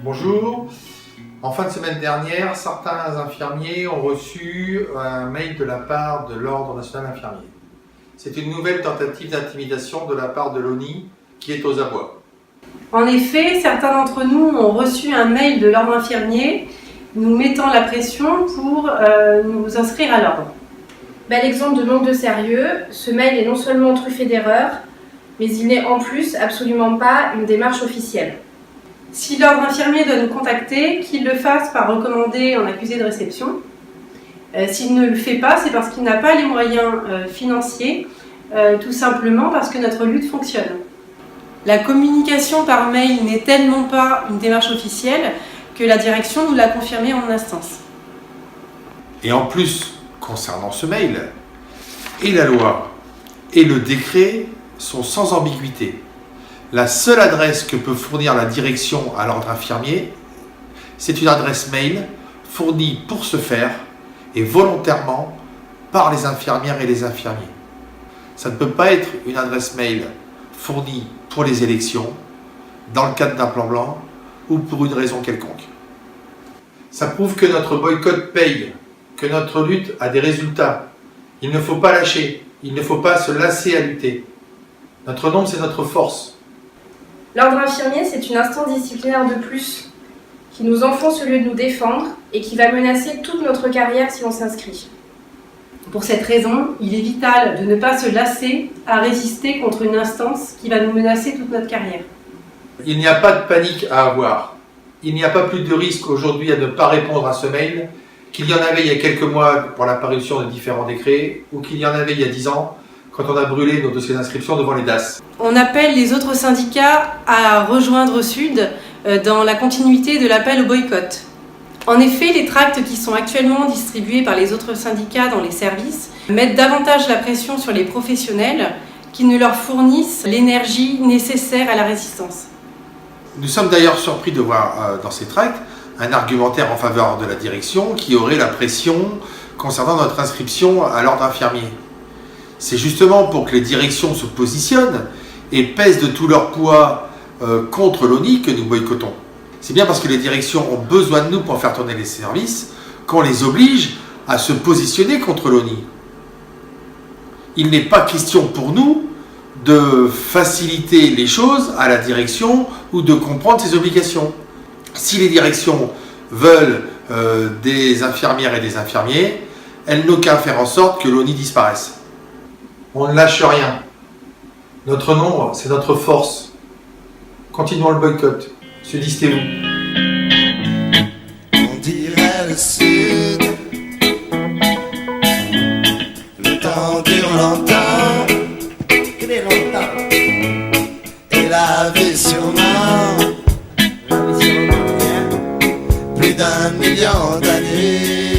Bonjour. En fin de semaine dernière, certains infirmiers ont reçu un mail de la part de l'Ordre national infirmier. C'est une nouvelle tentative d'intimidation de la part de l'ONI qui est aux abois. En effet, certains d'entre nous ont reçu un mail de l'Ordre infirmier nous mettant la pression pour nous inscrire à l'Ordre. Bel exemple de manque de sérieux, ce mail est non seulement truffé d'erreurs, mais il n'est en plus absolument pas une démarche officielle. Si l'Ordre infirmier doit nous contacter, qu'il le fasse par recommandé en accusé de réception. S'il ne le fait pas, c'est parce qu'il n'a pas les moyens financiers, tout simplement parce que notre lutte fonctionne. La communication par mail n'est tellement pas une démarche officielle que la direction nous l'a confirmé en instance. Et en plus, concernant ce mail, et la loi et le décret sont sans ambiguïté. La seule adresse que peut fournir la direction à l'ordre infirmier, c'est une adresse mail fournie pour ce faire et volontairement par les infirmières et les infirmiers. Ça ne peut pas être une adresse mail fournie pour les élections, dans le cadre d'un plan blanc ou pour une raison quelconque. Ça prouve que notre boycott paye, que notre lutte a des résultats. Il ne faut pas lâcher, il ne faut pas se lasser à lutter. Notre nombre, c'est notre force. L'Ordre infirmier, c'est une instance disciplinaire de plus, qui nous enfonce au lieu de nous défendre et qui va menacer toute notre carrière si on s'inscrit. Pour cette raison, il est vital de ne pas se lasser à résister contre une instance qui va nous menacer toute notre carrière. Il n'y a pas de panique à avoir. Il n'y a pas plus de risque aujourd'hui à ne pas répondre à ce mail qu'il y en avait il y a quelques mois pour la parution de différents décrets ou qu'il y en avait il y a 10 ans quand on a brûlé nos dossiers d'inscription devant les DAS. On appelle les autres syndicats à rejoindre Sud dans la continuité de l'appel au boycott. En effet, les tracts qui sont actuellement distribués par les autres syndicats dans les services mettent davantage la pression sur les professionnels qui ne leur fournissent l'énergie nécessaire à la résistance. Nous sommes d'ailleurs surpris de voir dans ces tracts un argumentaire en faveur de la direction qui aurait la pression concernant notre inscription à l'ordre infirmier. C'est justement pour que les directions se positionnent et pèsent de tout leur poids contre l'ONI que nous boycottons. C'est bien parce que les directions ont besoin de nous pour faire tourner les services qu'on les oblige à se positionner contre l'ONI. Il n'est pas question pour nous de faciliter les choses à la direction ou de comprendre ses obligations. Si les directions veulent des infirmières et des infirmiers, elles n'ont qu'à faire en sorte que l'ONI disparaisse. On ne lâche rien. Notre nombre, c'est notre force. Continuons le boycott. Sudistez-vous. On dirait le Sud. Le temps dure longtemps. Très longtemps. Et la vie sûrement. Plus d'1 million d'années.